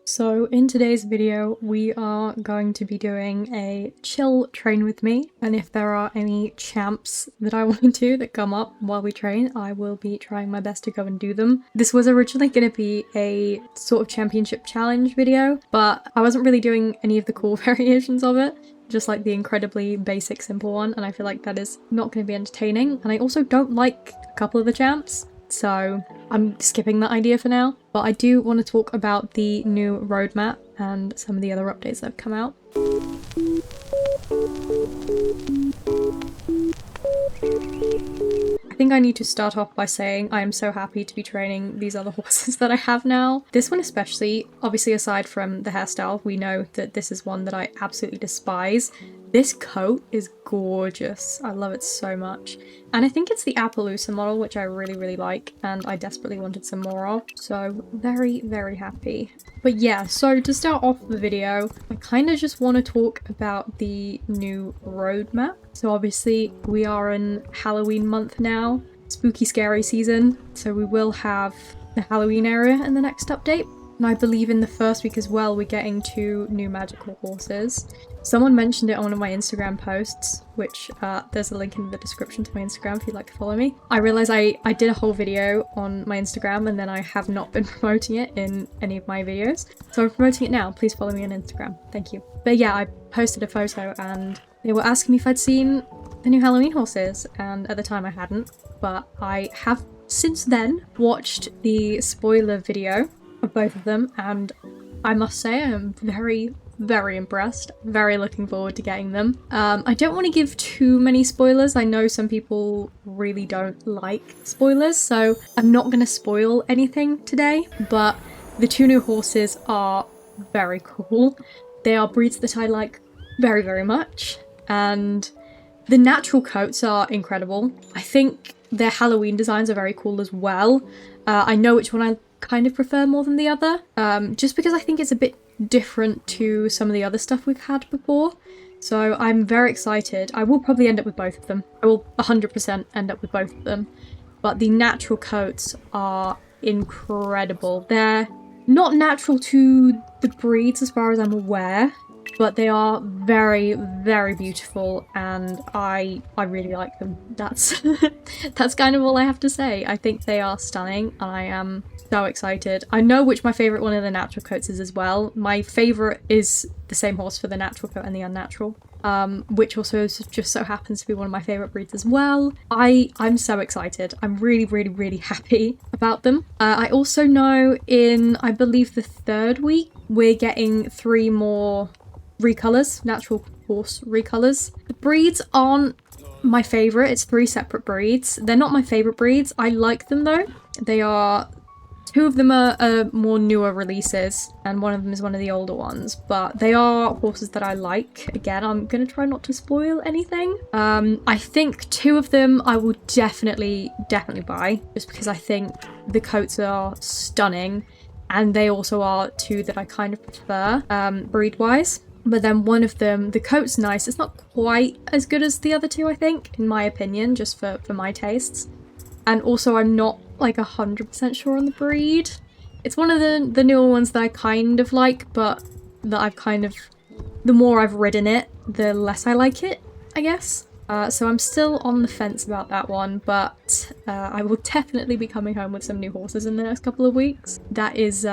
So in today's video, we are going to be doing a chill train with me, and if there are any champs that I want to do that come up while we train, I will be trying my best to go and do them. This was originally going to be a sort of championship challenge video, but I wasn't really doing any of the cool variations of it, just like the incredibly basic simple one, and I feel like that is not going to be entertaining, and I also don't like a couple of the champs. So I'm skipping that idea for now, but I do want to talk about the new roadmap and some of the other updates that have come out. I think I need to start off by saying I am so happy to be training these other horses that I have now. This one especially, obviously aside from the hairstyle, we know that this is one that I absolutely despise. This coat is gorgeous. I love it so much. And I think it's the Appaloosa model, which I really like, and I desperately wanted some more of. So very happy. But yeah, so to start off the video, I kind of just want to talk about the new roadmap. So obviously we are in Halloween month now, spooky scary season. So we will have the Halloween area in the next update. And I believe in the first week as well, we're getting 2 new magical horses. Someone mentioned it on one of my Instagram posts, which there's a link in the description to my Instagram if you'd like to follow me. I realised I did a whole video on my Instagram and then I have not been promoting it in any of my videos. So I'm promoting it now. Please follow me on Instagram. Thank you. But yeah, I posted a photo and they were asking me if I'd seen the new Halloween horses, and at the time I hadn't. But I have since then watched the spoiler video of both of them, and I must say I am very impressed. Very looking forward to getting them. I don't want to give too many spoilers. I know some people really don't like spoilers, so I'm not going to spoil anything today, but the 2 new horses are very cool. They are breeds that I like very much, and the natural coats are incredible. I think their Halloween designs are very cool as well. I know which one I kind of prefer more than the other, just because I think it's a bit different to some of the other stuff we've had before. So I'm very excited. I will probably end up with both of them. I will 100% end up with both of them. But the natural coats are incredible. They're not natural to the breeds as far as I'm aware, but they are very beautiful, and I really like them. That's that's kind of all I have to say. I think they are stunning, and I am so excited. I know which my favourite one of the natural coats is as well. My favourite is the same horse for the natural coat and the unnatural, which also just so happens to be one of my favourite breeds as well. I'm so excited. I'm really happy about them. I also know in, I believe, the 3rd week, we're getting 3 more recolors, natural horse recolors. The breeds aren't my favourite. It's 3 separate breeds. They're not my favourite breeds. I like them though. They are, 2 of them are more newer releases, and one of them is one of the older ones, but they are horses that I like. Again, I'm gonna try not to spoil anything. I think 2 of them I will definitely buy, just because I think the coats are stunning, and they also are 2 that I kind of prefer breed-wise. But then one of them, the coat's nice. It's not quite as good as the other 2, I think, in my opinion, just for my tastes. And also I'm not like 100% sure on the breed. It's one of the newer ones that I kind of like, but that I've kind of, the more I've ridden it, the less I like it, I guess. So I'm still on the fence about that one, but I will definitely be coming home with some new horses in the next couple of weeks. That is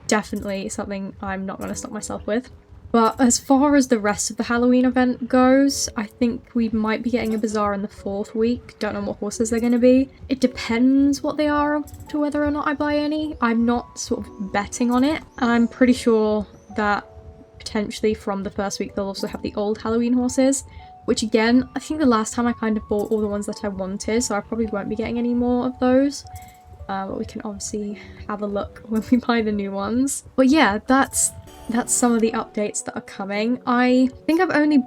definitely something I'm not going to stop myself with. But as far as the rest of the Halloween event goes, I think we might be getting a bazaar in the 4th week. Don't know what horses they're going to be. It depends what they are to whether or not I buy any. I'm not sort of betting on it. And I'm pretty sure that potentially from the 1st week they'll also have the old Halloween horses, which again, I think the last time I kind of bought all the ones that I wanted, so I probably won't be getting any more of those. But we can obviously have a look when we buy the new ones. But yeah, that's some of the updates that are coming. I think I've only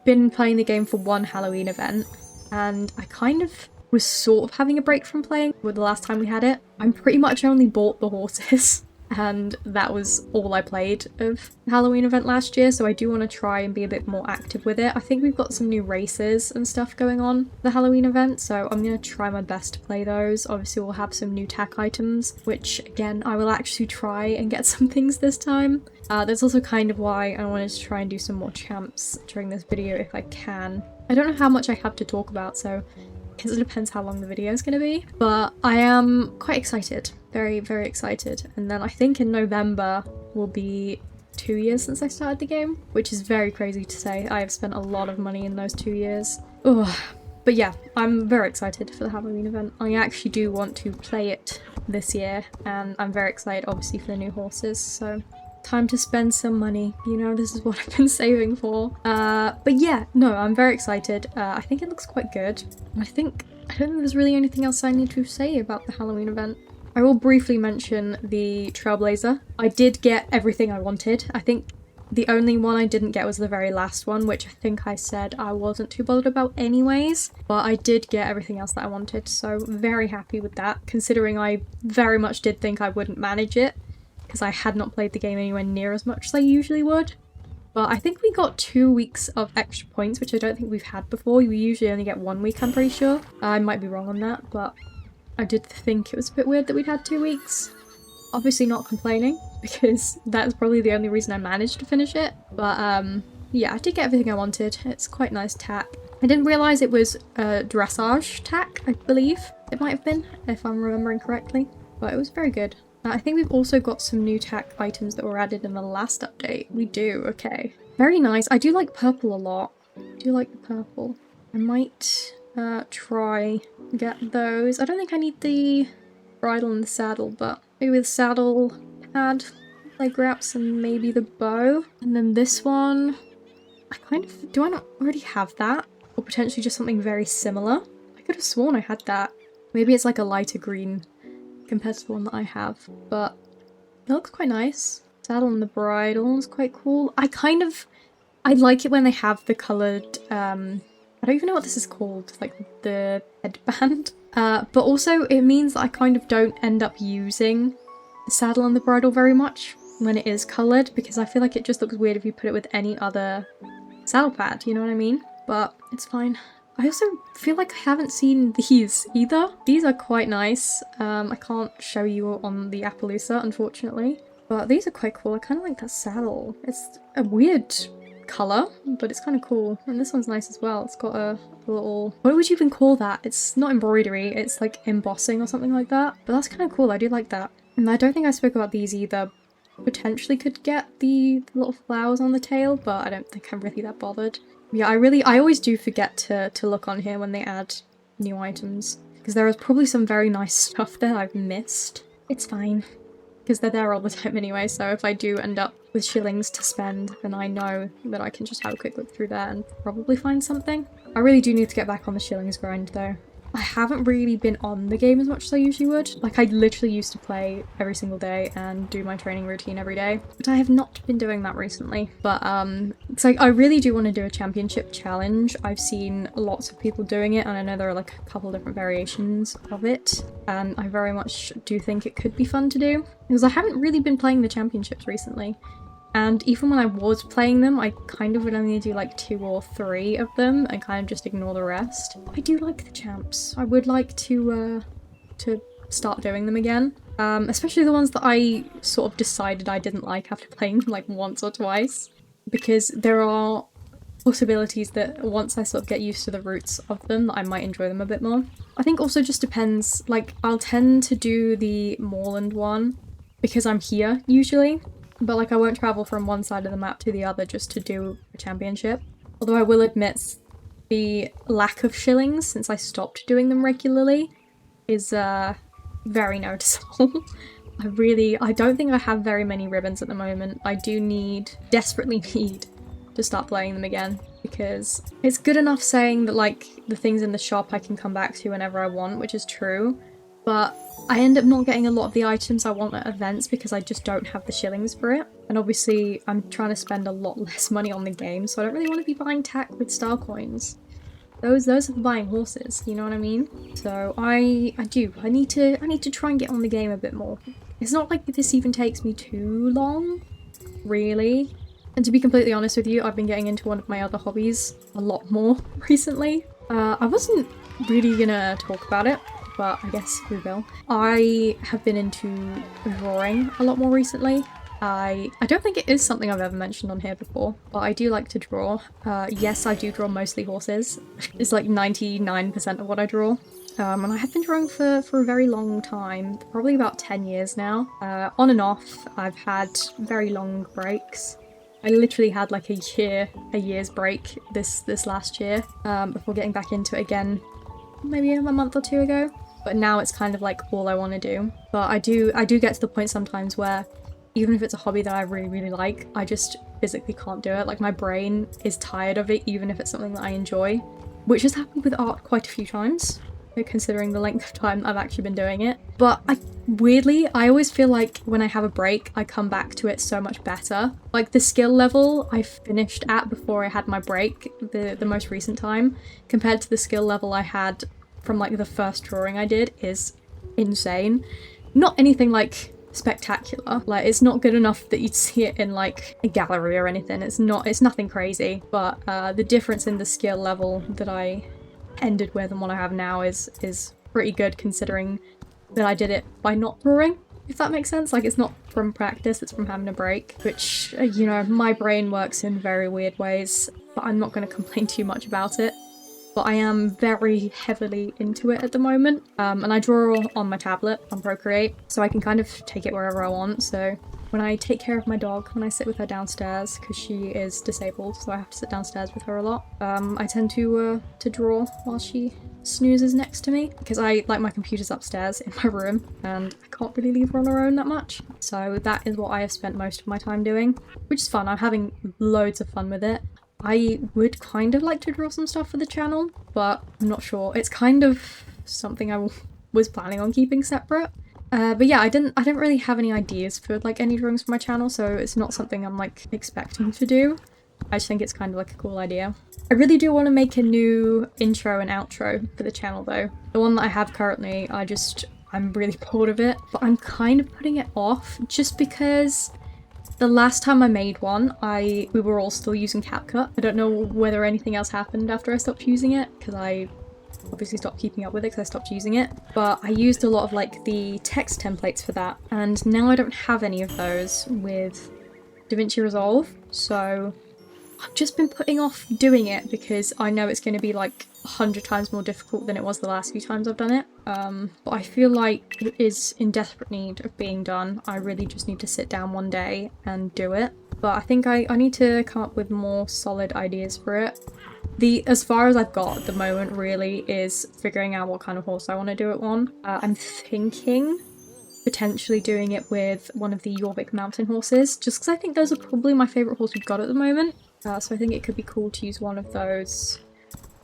been playing the game for 1 Halloween event, and I kind of was sort of having a break from playing with the last time we had it. I'm pretty much only bought the horses and that was all I played of the Halloween event last year, so I do want to try and be a bit more active with it. I think we've got some new races and stuff going on the Halloween event, so I'm going to try my best to play those. Obviously we'll have some new tack items, which again I will actually try and get some things this time. That's also kind of why I wanted to try and do some more champs during this video if I can. I don't know how much I have to talk about, so I guess it depends how long the video is going to be, but I am quite excited. Very, very excited. And then I think in November will be 2 years since I started the game, which is very crazy to say. I have spent a lot of money in those 2 years. Ugh. But yeah, I'm very excited for the Halloween event. I actually do want to play it this year, and I'm very excited obviously for the new horses, so time to spend some money. You know, this is what I've been saving for. But yeah, no, I'm very excited. I think it looks quite good. I don't think there's really anything else I need to say about the Halloween event. I will briefly mention the Trailblazer. I did get everything I wanted. I think the only one I didn't get was the very last one, which I think I said I wasn't too bothered about anyways, but I did get everything else that I wanted, so very happy with that, considering I very much did think I wouldn't manage it, because I had not played the game anywhere near as much as I usually would. But I think we got 2 weeks of extra points, which I don't think we've had before. We usually only get 1 week, I'm pretty sure. I might be wrong on that, but I did think it was a bit weird that we'd had 2 weeks. Obviously not complaining, because that's probably the only reason I managed to finish it. But yeah, I did get everything I wanted. It's quite nice tack. I didn't realise it was dressage tack, I believe it might have been, if I'm remembering correctly. But it was very good. I think we've also got some new tack items that were added in the last update. We do, okay. Very nice. I do like purple a lot. I do like the purple. I might try get those. I don't think I need the bridle and the saddle, but maybe the saddle pad, leg wraps, and maybe the bow. And then this one, do I not already have that? Or potentially just something very similar? I could have sworn I had that. Maybe it's like a lighter green compared to the one that I have, but it looks quite nice. Saddle and the bridle is quite cool. I like it when they have the coloured, I don't even know what this is called, like the headband. But also it means that I kind of don't end up using the saddle and the bridle very much when it is coloured, because I feel like it just looks weird if you put it with any other saddle pad, you know what I mean? But it's fine. I also feel like I haven't seen these either. These are quite nice. I can't show you on the Appaloosa, unfortunately. But these are quite cool. I kind of like that saddle. It's a weird colour, but it's kind of cool. And this one's nice as well. It's got a little... What would you even call that? It's not embroidery. It's like embossing or something like that. But that's kind of cool. I do like that. And I don't think I spoke about these either. Potentially could get the little flowers on the tail, but I don't think I'm really that bothered. Yeah, I always do forget to look on here when they add new items, because there is probably some very nice stuff there I've missed. It's fine, because they're there all the time anyway, so if I do end up with shillings to spend, then I know that I can just have a quick look through there and probably find something. I really do need to get back on the shillings grind though. I haven't really been on the game as much as I usually would. Like, I literally used to play every single day and do my training routine every day, but I have not been doing that recently. But it's like, I really do want to do a championship challenge. I've seen lots of people doing it, and I know there are like a couple different variations of it, and I very much do think it could be fun to do, because I haven't really been playing the championships recently. And even when I was playing them, I kind of would only do like 2 or 3 of them and kind of just ignore the rest. I do like the champs. I would like to start doing them again. Especially the ones that I sort of decided I didn't like after playing them like once or twice. Because there are possibilities that once I sort of get used to the roots of them, I might enjoy them a bit more. I think also just depends, like I'll tend to do the moorland one because I'm here usually. But like I won't travel from one side of the map to the other just to do a championship. Although I will admit the lack of shillings since I stopped doing them regularly is very noticeable. I don't think I have very many ribbons at the moment. I desperately need to start playing them again, because it's good enough saying that like the things in the shop I can come back to whenever I want, which is true. But I end up not getting a lot of the items I want at events because I just don't have the shillings for it. And obviously I'm trying to spend a lot less money on the game, so I don't really want to be buying tack with star coins. Those are for buying horses, you know what I mean? So I need to try and get on the game a bit more, it's not like this even takes me too long, really. And to be completely honest with you, I've been getting into one of my other hobbies a lot more recently. I wasn't really gonna talk about it, but I guess we will. I have been into drawing a lot more recently. I don't think it is something I've ever mentioned on here before, but I do like to draw. Yes, I do draw mostly horses. It's like 99% of what I draw. And I have been drawing for a very long time, probably about 10 years now. On and off, I've had very long breaks. I literally had like a year's break this last year before getting back into it again maybe a month or two ago. But now it's kind of like all I want to do. But I do get to the point sometimes where even if it's a hobby that I really, really like, I just physically can't do it. Like my brain is tired of it, even if it's something that I enjoy, which has happened with art quite a few times, considering the length of time I've actually been doing it. But weirdly, I always feel like when I have a break, I come back to it so much better. Like the skill level I finished at before I had my break, the most recent time, compared to the skill level I had from like the first drawing I did is insane. Not anything like spectacular. Like it's not good enough that you'd see it in like a gallery or anything. It's nothing crazy, but the difference in the skill level that I ended with and what I have now is pretty good, considering that I did it by not drawing, if that makes sense. Like it's not from practice, it's from having a break, which you know, my brain works in very weird ways, but I'm not going to complain too much about it. But I am very heavily into it at the moment, and I draw on my tablet on Procreate, so I can kind of take it wherever I want. So when I take care of my dog, when I sit with her downstairs, because she is disabled, so I have to sit downstairs with her a lot, I tend to draw while she snoozes next to me, because my computer's upstairs in my room, and I can't really leave her on her own that much. So that is what I have spent most of my time doing, which is fun. I'm having loads of fun with it. I would kind of like to draw some stuff for the channel, but I'm not sure. It's kind of something I was planning on keeping separate. But yeah, I didn't really have any ideas for like any drawings for my channel, so it's not something I'm like expecting to do. I just think it's kind of like a cool idea. I really do want to make a new intro and outro for the channel though. The one that I have currently, I'm really bored of it, but I'm kind of putting it off just because the last time I made one, we were all still using CapCut. I don't know whether anything else happened after I stopped using it, because I obviously stopped keeping up with it because I stopped using it. But I used a lot of like the text templates for that, and now I don't have any of those with DaVinci Resolve, so I've just been putting off doing it because I know it's going to be like 100 times more difficult than it was the last few times I've done it. But I feel like it is in desperate need of being done. I really just need to sit down one day and do it. But I think I need to come up with more solid ideas for it. As far as I've got at the moment really is figuring out what kind of horse I want to do it on. I'm thinking potentially doing it with one of the Jorvik mountain horses, just because I think those are probably my favourite horse we've got at the moment. So I think it could be cool to use one of those.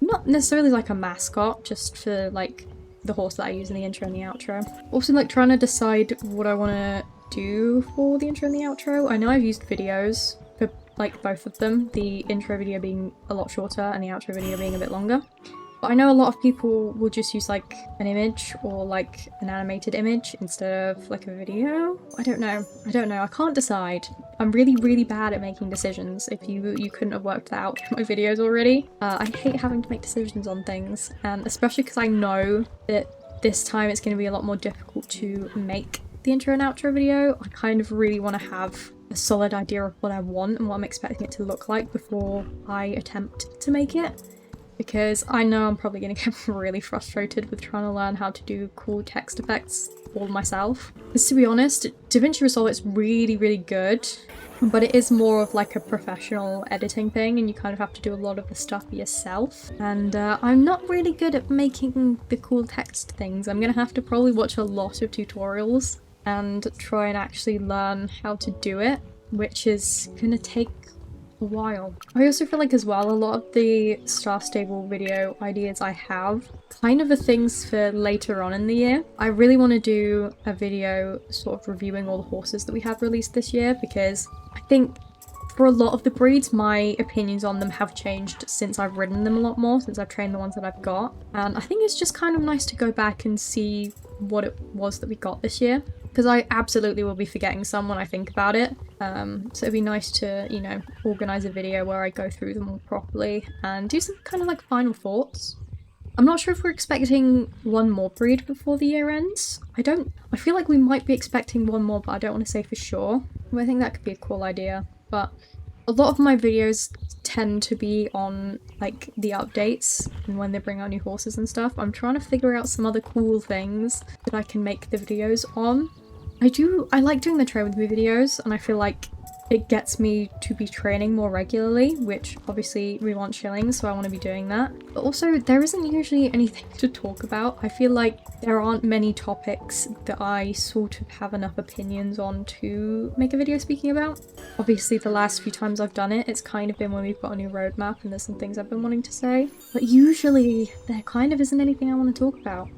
Not necessarily like a mascot, just for like the horse that I use in the intro and the outro. Also like trying to decide what I want to do for the intro and the outro. I know I've used videos for like both of them, the intro video being a lot shorter and the outro video being a bit longer. But I know a lot of people will just use like an image or like an animated image instead of like a video. I don't know. I can't decide. I'm really, really bad at making decisions, if you couldn't have worked that out in my videos already. I hate having to make decisions on things, and especially because I know that this time it's going to be a lot more difficult to make the intro and outro video. I kind of really want to have a solid idea of what I want and what I'm expecting it to look like before I attempt to make it. Because I know I'm probably going to get really frustrated with trying to learn how to do cool text effects all myself. Because to be honest, DaVinci Resolve is really, really good, but it is more of like a professional editing thing, and you kind of have to do a lot of the stuff yourself. And I'm not really good at making the cool text things. I'm going to have to probably watch a lot of tutorials and try and actually learn how to do it, which is going to take a while. I also feel like as well, a lot of the Star Stable video ideas I have kind of are things for later on in the year. I really want to do a video sort of reviewing all the horses that we have released this year, because I think for a lot of the breeds, my opinions on them have changed since I've ridden them a lot more, since I've trained the ones that I've got. And I think it's just kind of nice to go back and see what it was that we got this year, because I absolutely will be forgetting some when I think about it. So it'd be nice to, you know, organise a video where I go through them all properly and do some kind of like final thoughts. I'm not sure if we're expecting one more breed before the year ends. I feel like we might be expecting one more, but I don't want to say for sure. I think that could be a cool idea, but a lot of my videos tend to be on like the updates and when they bring out new horses and stuff. I'm trying to figure out some other cool things that I can make the videos on. I like doing the train with me videos, and I feel like it gets me to be training more regularly, which obviously we want shillings, so I want to be doing that. But also, there isn't usually anything to talk about. I feel like there aren't many topics that I sort of have enough opinions on to make a video speaking about. Obviously, the last few times I've done it, it's kind of been when we've got a new roadmap and there's some things I've been wanting to say. But usually, there kind of isn't anything I want to talk about.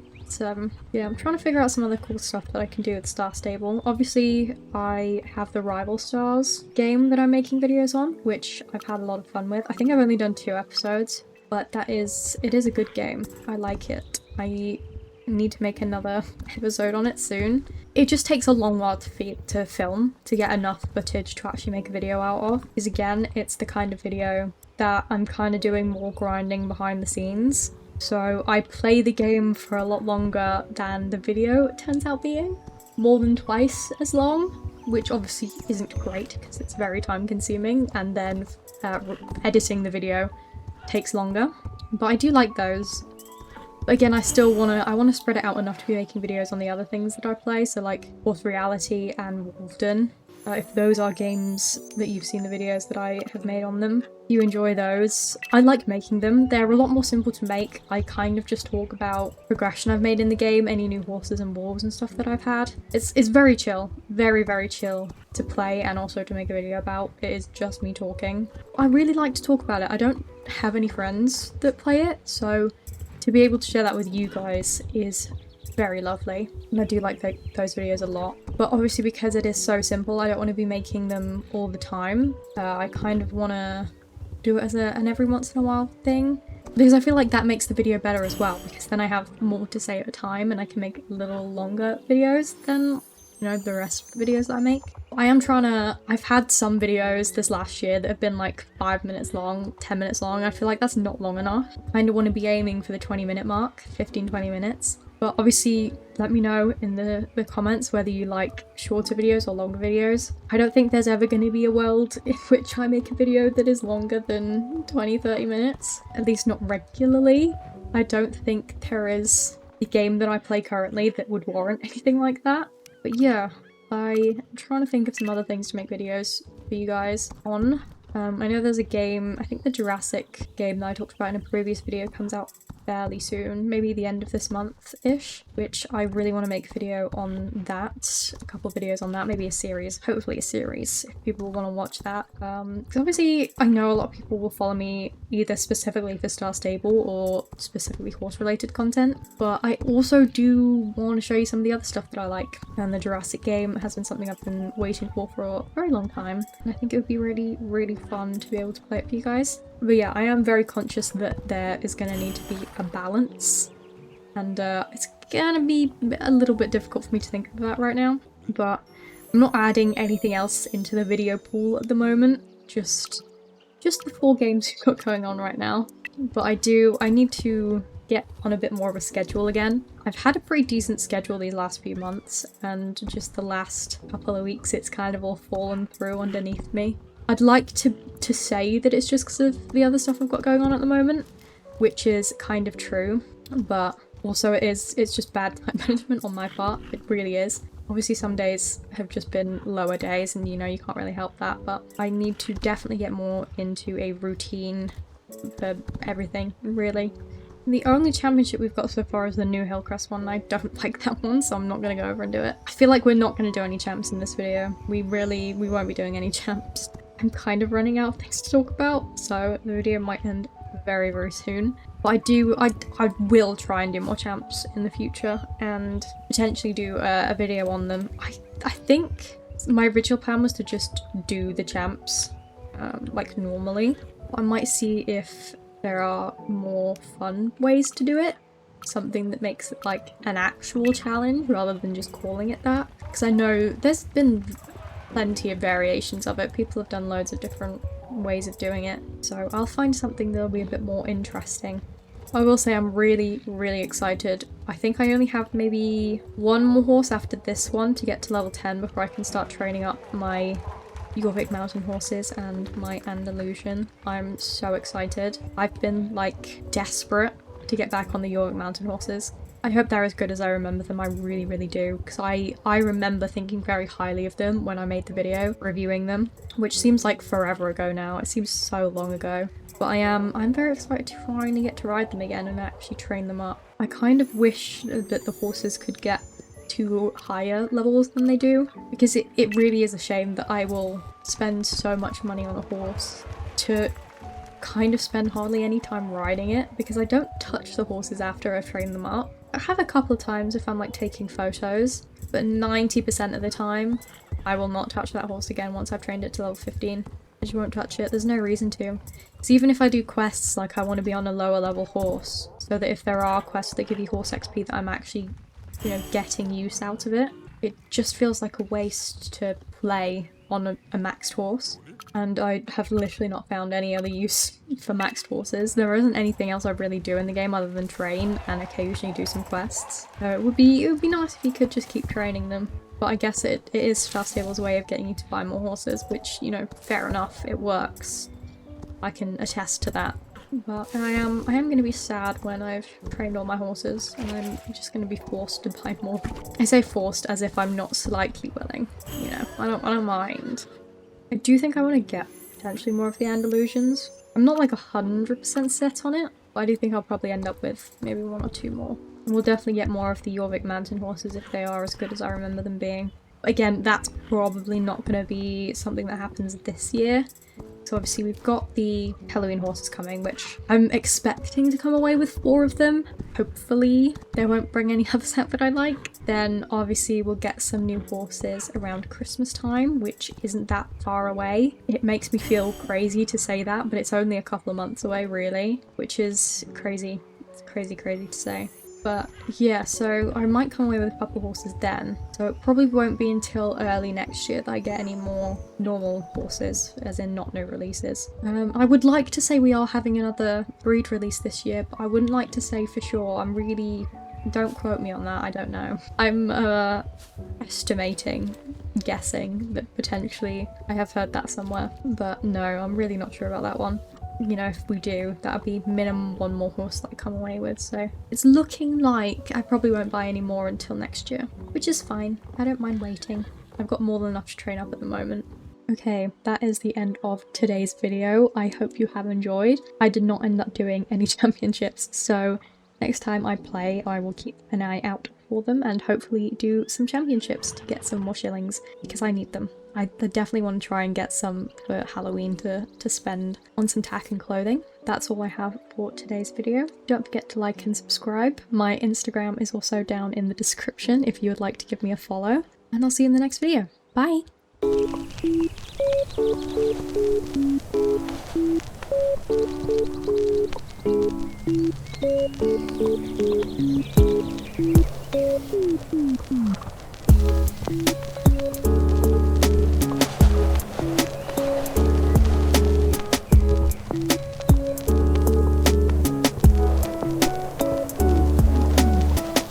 Yeah, I'm trying to figure out some other cool stuff that I can do with Star Stable. Obviously, I have the Rival Stars game that I'm making videos on, which I've had a lot of fun with. I think I've only done 2 episodes, but it is a good game. I like it. I need to make another episode on it soon. It just takes a long while to film, to get enough footage to actually make a video out of. Because again, it's the kind of video that I'm kind of doing more grinding behind the scenes. So I play the game for a lot longer than the video turns out being. More than twice as long, which obviously isn't great because it's very time consuming, and then editing the video takes longer. But I do like those. But again, I want to spread it out enough to be making videos on the other things that I play, so like Horse Reality and Wolfden. If those are games that you've seen the videos that I have made on them, you enjoy those. I like making them. They're a lot more simple to make. I kind of just talk about progression I've made in the game, any new horses and wolves and stuff that I've had. It's very chill. Very, very chill to play and also to make a video about. It is just me talking. I really like to talk about it. I don't have any friends that play it, so to be able to share that with you guys is very lovely, and I do like those videos a lot. But obviously, because it is so simple, I don't want to be making them all the time. I kind of want to do it as an every once in a while thing, because I feel like that makes the video better as well, because then I have more to say at a time and I can make little longer videos than, you know, the rest of the videos that I make. I've had some videos this last year that have been like 5 minutes long, 10 minutes long. I feel like that's not long enough. I kind of want to be aiming for the 20-minute mark, 15-20 minutes. But obviously, let me know in the comments whether you like shorter videos or longer videos. I don't think there's ever going to be a world in which I make a video that is longer than 20-30 minutes. At least not regularly. I don't think there is a game that I play currently that would warrant anything like that. But yeah, I'm trying to think of some other things to make videos for you guys on. I know there's a game, I think the Jurassic game that I talked about in a previous video comes out fairly soon, maybe the end of this month-ish, which I really want to make a video on that, a couple of videos on that, maybe a series, hopefully a series, if people want to watch that. Because obviously I know a lot of people will follow me either specifically for Star Stable or specifically horse-related content, but I also do want to show you some of the other stuff that I like, and the Jurassic game has been something I've been waiting for a very long time, and I think it would be really, really fun to be able to play it for you guys. But yeah, I am very conscious that there is going to need to be a balance, and it's going to be a little bit difficult for me to think of that right now, but I'm not adding anything else into the video pool at the moment, just the 4 games we've got going on right now. But I need to get on a bit more of a schedule again. I've had a pretty decent schedule these last few months, and just the last couple of weeks it's kind of all fallen through underneath me. I'd like to say that it's just because of the other stuff I've got going on at the moment, which is kind of true, but also it's just bad time management on my part. It really is. Obviously some days have just been lower days, and you know, you can't really help that, but I need to definitely get more into a routine for everything, really. The only championship we've got so far is the New Hillcrest one. I don't like that one, so I'm not going to go over and do it. I feel like we're not going to do any champs in this video. We won't be doing any champs. I'm kind of running out of things to talk about, so the video might end very, very soon. But I will try and do more champs in the future and potentially do a video on them. I think my original plan was to just do the champs like normally. I might see if there are more fun ways to do it. something that makes it like an actual challenge rather than just calling it that. Because I know there's been plenty of variations of it. People have done loads of different ways of doing it. So I'll find something that'll be a bit more interesting. I will say I'm really, really excited. I think I only have maybe one more horse after this one to get to level 10 before I can start training up my Jorvik mountain horses and my Andalusian. I'm so excited. I've been like desperate to get back on the Jorvik mountain horses. I hope they're as good as I remember them. I really, really do, because I remember thinking very highly of them when I made the video reviewing them, which seems like forever ago now. It seems so long ago. But I'm very excited to finally get to ride them again and actually train them up. I kind of wish that the horses could get to higher levels than they do, because it really is a shame that I will spend so much money on a horse to kind of spend hardly any time riding it, because I don't touch the horses after I've trained them up. I have a couple of times if I'm like taking photos, but 90% of the time I will not touch that horse again once I've trained it to level 15. I just won't touch it. There's no reason to. Because even if I do quests, like I want to be on a lower level horse, so that if there are quests that give you horse XP that I'm actually, you know, getting use out of it, it just feels like a waste to play on a maxed horse. And I have literally not found any other use for maxed horses. There isn't anything else I really do in the game other than train and occasionally do some quests. So it would be nice if you could just keep training them. But I guess it is Fastable's way of getting you to buy more horses, which, you know, fair enough, it works. I can attest to that. But I am going to be sad when I've trained all my horses and I'm just going to be forced to buy more. I say forced as if I'm not slightly willing. You know, I don't mind. I do think I want to get potentially more of the Andalusians. I'm not like 100% set on it, but I do think I'll probably end up with maybe one or two more. And we'll definitely get more of the Jorvik mountain horses if they are as good as I remember them being. Again, that's probably not going to be something that happens this year. So obviously we've got the Halloween horses coming, which I'm expecting to come away with 4 of them. Hopefully they won't bring any others out that I like. Then obviously we'll get some new horses around Christmas time, which isn't that far away. It makes me feel crazy to say that, but it's only a couple of months away really, which is crazy. It's crazy to say. But yeah, so I might come away with a couple of horses then. So it probably won't be until early next year that I get any more normal horses, as in not new releases. I would like to say we are having another breed release this year, but I wouldn't like to say for sure. I'm really... Don't quote me on that, I don't know. I'm estimating, guessing that potentially I have heard that somewhere. But no, I'm really not sure about that one. You know, if we do, that'll be minimum one more horse that I come away with, so it's looking like I probably won't buy any more until next year, which is fine. I don't mind waiting. I've got more than enough to train up at the moment. Okay, that is the end of today's video. I hope you have enjoyed. I did not end up doing any championships, so next time I play, I will keep an eye out for them and hopefully do some championships to get some more shillings, because I need them. I definitely want to try and get some for Halloween to spend on some tack and clothing. That's all I have for today's video. Don't forget to like and subscribe. My Instagram is also down in the description if you would like to give me a follow. And I'll see you in the next video. Bye!